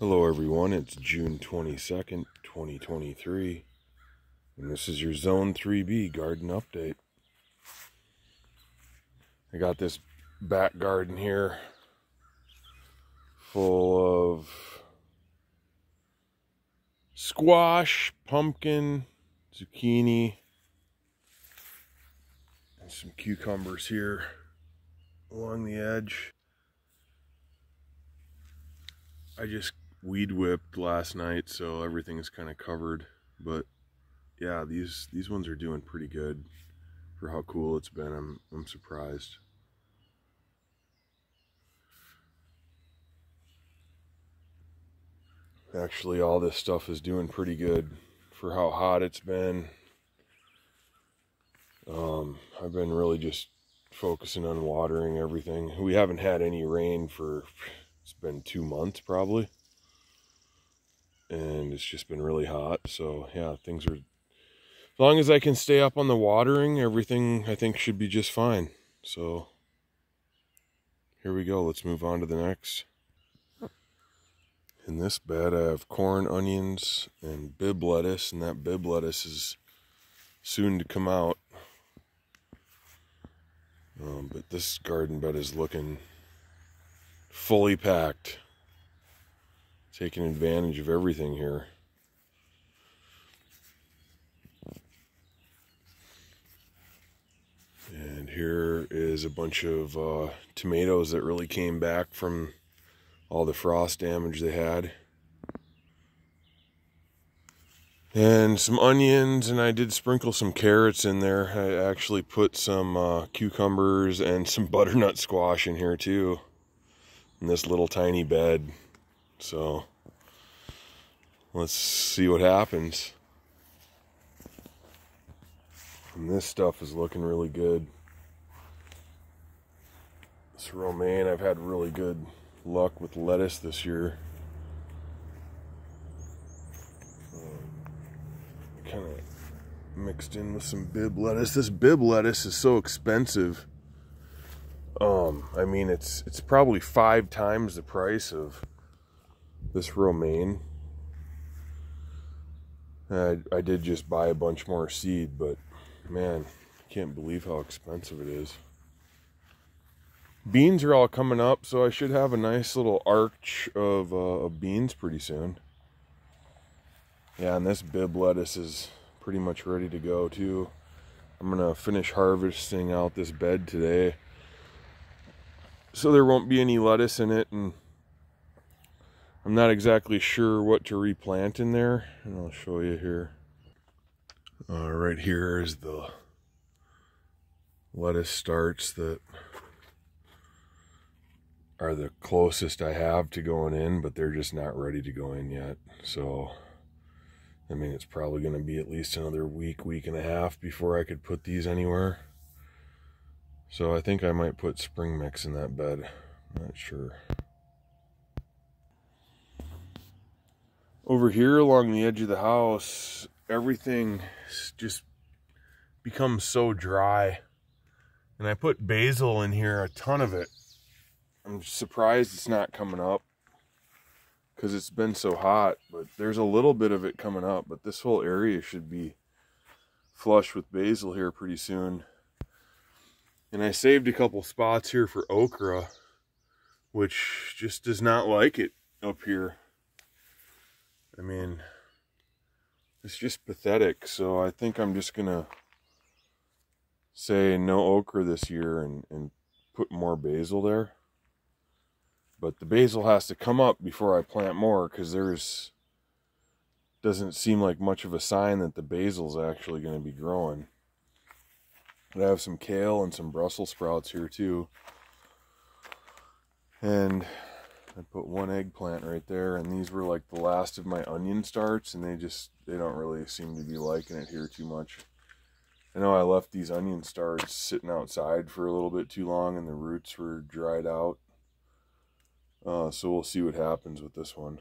Hello everyone, it's June 22nd, 2023, and this is your Zone 3B garden update. I got this back garden here full of squash, pumpkin, zucchini, and some cucumbers here along the edge. I just weed whipped last night, so everything's kind of covered, but yeah, these ones are doing pretty good for how cool it's been. I'm surprised. Actually, all this stuff is doing pretty good for how hot it's been. I've been really just focusing on watering everything. We haven't had any rain for, it's been 2 months probably. And it's just been really hot. So yeah, things are, as long as I can stay up on the watering, everything I think should be just fine. So here we go. Let's move on to the next. In this bed, I have corn, onions, and bib lettuce, and that bib lettuce is soon to come out. But this garden bed is looking fully packed, taking advantage of everything here. And here is a bunch of tomatoes that really came back from all the frost damage they had. And some onions, and I did sprinkle some carrots in there. I actually put some cucumbers and some butternut squash in here too, in this little tiny bed. So let's see what happens. And this stuff is looking really good. This romaine, I've had really good luck with lettuce this year. Kind of mixed in with some bib lettuce. This bib lettuce is so expensive. I mean, it's probably 5 times the price of this romaine. I did just buy a bunch more seed, but man, I can't believe how expensive it is. Beans are all coming up, so I should have a nice little arch of beans pretty soon. Yeah, and this bib lettuce is pretty much ready to go too. I'm gonna finish harvesting out this bed today, so there won't be any lettuce in it, and I'm not exactly sure what to replant in there, and I'll show you here. Right here is the lettuce starts that are the closest I have to going in, but they're just not ready to go in yet. So I mean, it's probably going to be at least another week and a half before I could put these anywhere. So I think I might put spring mix in that bed. Not sure. Over here along the edge of the house, everything just becomes so dry. And I put basil in here, a ton of it. I'm surprised it's not coming up, because it's been so hot, but there's a little bit of it coming up, but this whole area should be flush with basil here pretty soon. And I saved a couple spots here for okra, which just does not like it up here. I mean, it's just pathetic. So I think I'm just gonna say no okra this year and put more basil there. But the basil has to come up before I plant more, because doesn't seem like much of a sign that the basil's actually going to be growing. But I have some kale and some Brussels sprouts here too. And I put one eggplant right there, and these were like the last of my onion starts, and they don't really seem to be liking it here too much. I know I left these onion starts sitting outside for a little bit too long, and the roots were dried out. So we'll see what happens with this one.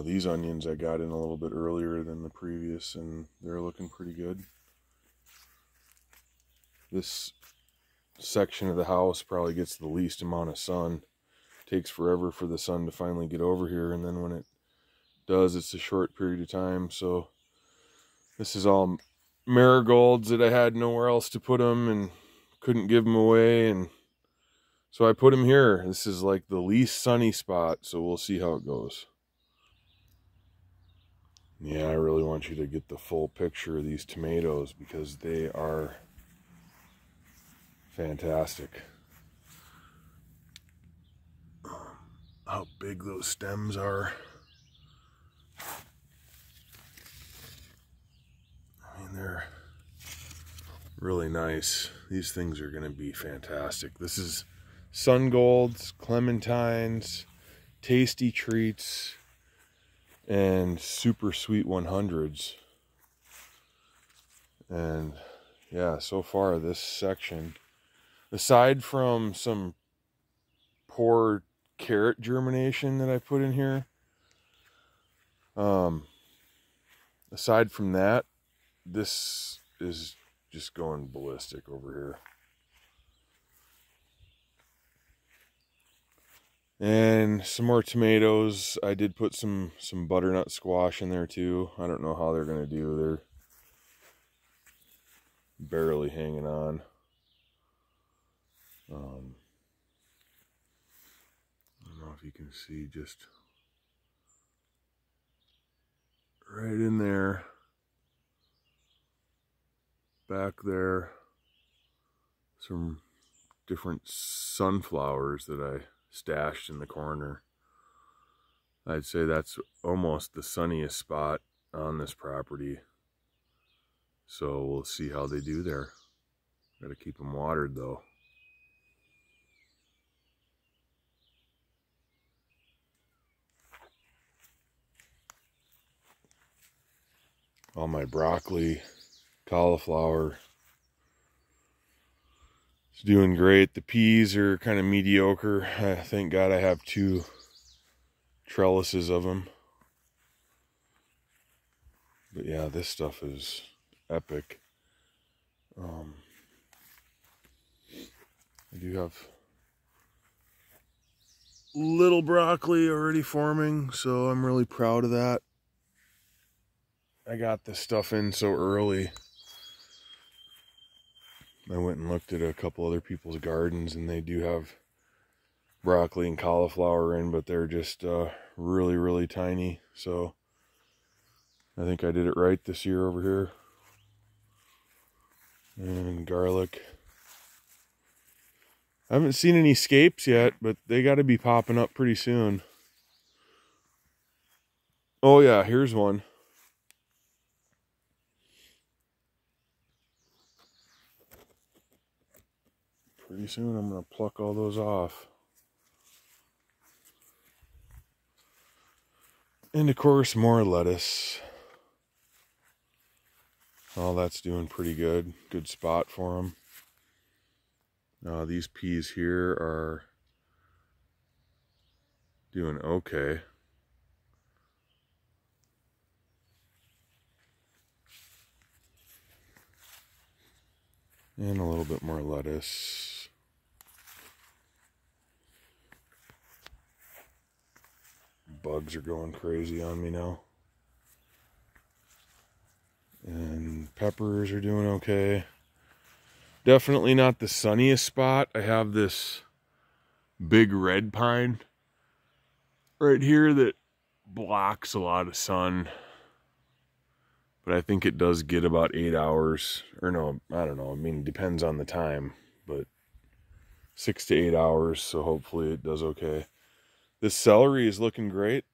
These onions I got in a little bit earlier than the previous, and they're looking pretty good. This section of the house probably gets the least amount of sun. takes forever for the sun to finally get over here, and then when it does, it's a short period of time. So this is all marigolds that I had nowhere else to put them and couldn't give them away, and so I put them here. This is like the least sunny spot, so we'll see how it goes. Yeah, I really want you to get the full picture of these tomatoes because they are fantastic. How big those stems are. I mean, they're really nice. These things are going to be fantastic. This is sun golds, clementines, tasty treats, and super sweet 100s. And yeah, so far this section, aside from some poor carrot germination that I put in here, aside from that, this is just going ballistic over here. And some more tomatoes. I did put some butternut squash in there too. I don't know how they're going to do. They're barely hanging on. I don't know if you can see just right in there, back there, some different sunflowers that I stashed in the corner. I'd say that's almost the sunniest spot on this property. So we'll see how they do there. Gotta keep them watered though. All my broccoli, cauliflower, it's doing great. The peas are kind of mediocre. Thank God I have 2 trellises of them. But yeah, this stuff is epic. I do have little broccoli already forming, so I'm really proud of that. I got this stuff in so early. I went and looked at a couple other people's gardens, and they do have broccoli and cauliflower in, but they're just really, really tiny. So I think I did it right this year over here. And garlic. I haven't seen any scapes yet, but they got to be popping up pretty soon. Oh yeah, here's one. Pretty soon I'm going to pluck all those off. And of course, more lettuce. Oh, that's doing pretty good. Good spot for them. These peas here are doing okay. And a little bit more lettuce. Bugs are going crazy on me now. And peppers are doing okay. Definitely not the sunniest spot. I have this big red pine right here that blocks a lot of sun. But I think it does get about 8 hours. Or no, I don't know. I mean, it depends on the time. But 6 to 8 hours. So hopefully it does okay. This celery is looking great.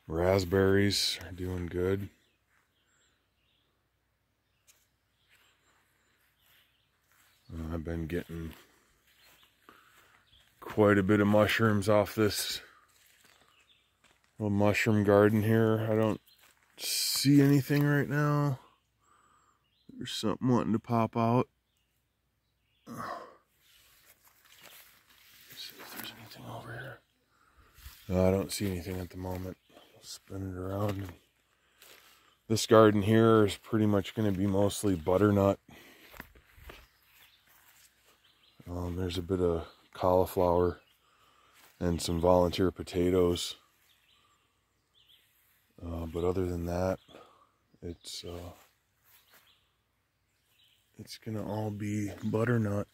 Raspberries are doing good. I've been getting quite a bit of mushrooms off this little mushroom garden here. I don't see anything right now. There's something wanting to pop out. Let's see if there's anything over here. No, I don't see anything at the moment. I'll spin it around. This garden here is pretty much going to be mostly butternut. There's a bit of cauliflower and some volunteer potatoes. But other than that, it's gonna all be butternut.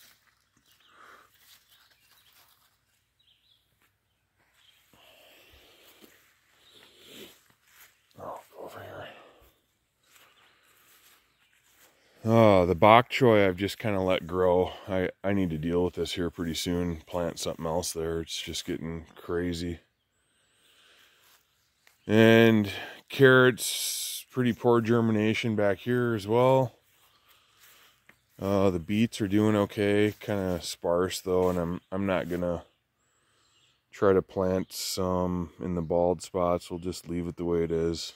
Oh, go over here. The bok choy I've just kind of let grow. I need to deal with this here pretty soon. Plant something else there. It's just getting crazy. And carrots, pretty poor germination back here as well. The beets are doing okay, kind of sparse though, and I'm not gonna try to plant some in the bald spots. We'll just leave it the way it is.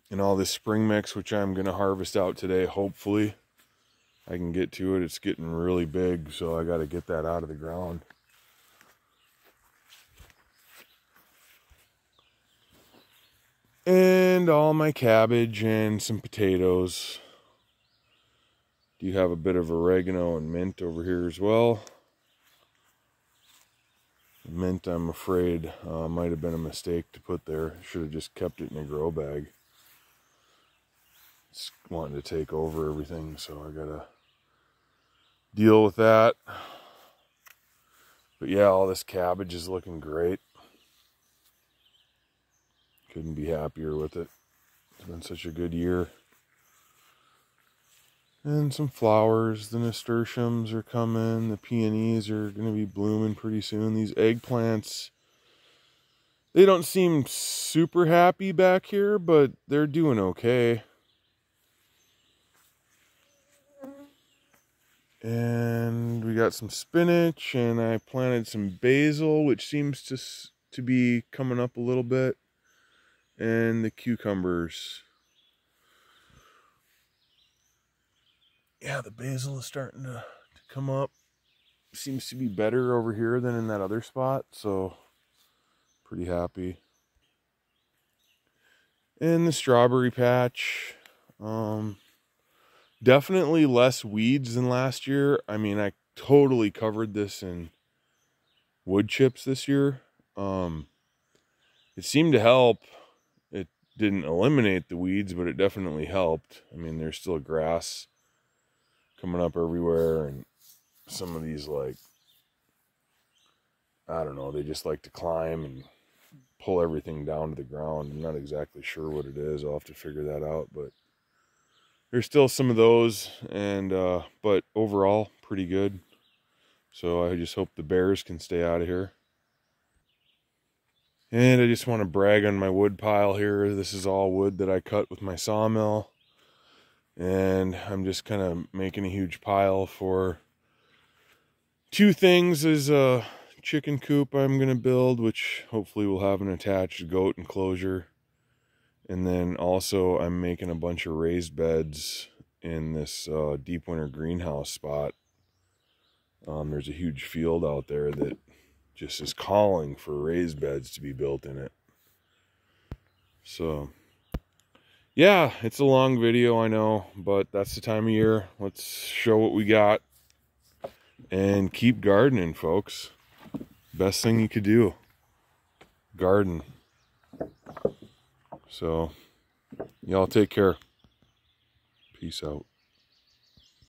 And all this spring mix, which I'm gonna harvest out today, hopefully I can get to it. It's getting really big, so I got to get that out of the ground. And all my cabbage and some potatoes. Do have a bit of oregano and mint over here as well. Mint, I'm afraid, might have been a mistake to put there. Should have just kept it in a grow bag. It's wanting to take over everything, so I gotta deal with that. But yeah, all this cabbage is looking great. Couldn't be happier with it. It's been such a good year. And some flowers, the nasturtiums are coming, the peonies are going to be blooming pretty soon. These eggplants, they don't seem super happy back here, but they're doing okay. And we got some spinach, and I planted some basil, which seems to be coming up a little bit. And the cucumbers. Yeah, the basil is starting to come up. Seems to be better over here than in that other spot, so pretty happy. And the strawberry patch, definitely less weeds than last year. I mean, I totally covered this in wood chips this year. It seemed to help. It didn't eliminate the weeds, but it definitely helped. I mean, there's still grass coming up everywhere, and some of these, like, I don't know, they just like to climb and pull everything down to the ground. I'm not exactly sure what it is. I'll have to figure that out, but there's still some of those, and but overall pretty good. So I just hope the bears can stay out of here. And I just want to brag on my wood pile here. This is all wood that I cut with my sawmill. And I'm just kind of making a huge pile for two things. Is a chicken coop I'm going to build, which hopefully will have an attached goat enclosure. And then also I'm making a bunch of raised beds in this deep winter greenhouse spot. There's a huge field out there that just is calling for raised beds to be built in it. So yeah, it's a long video, I know, but that's the time of year. Let's show what we got and keep gardening, folks. Best thing you could do, garden. So y'all take care. Peace out.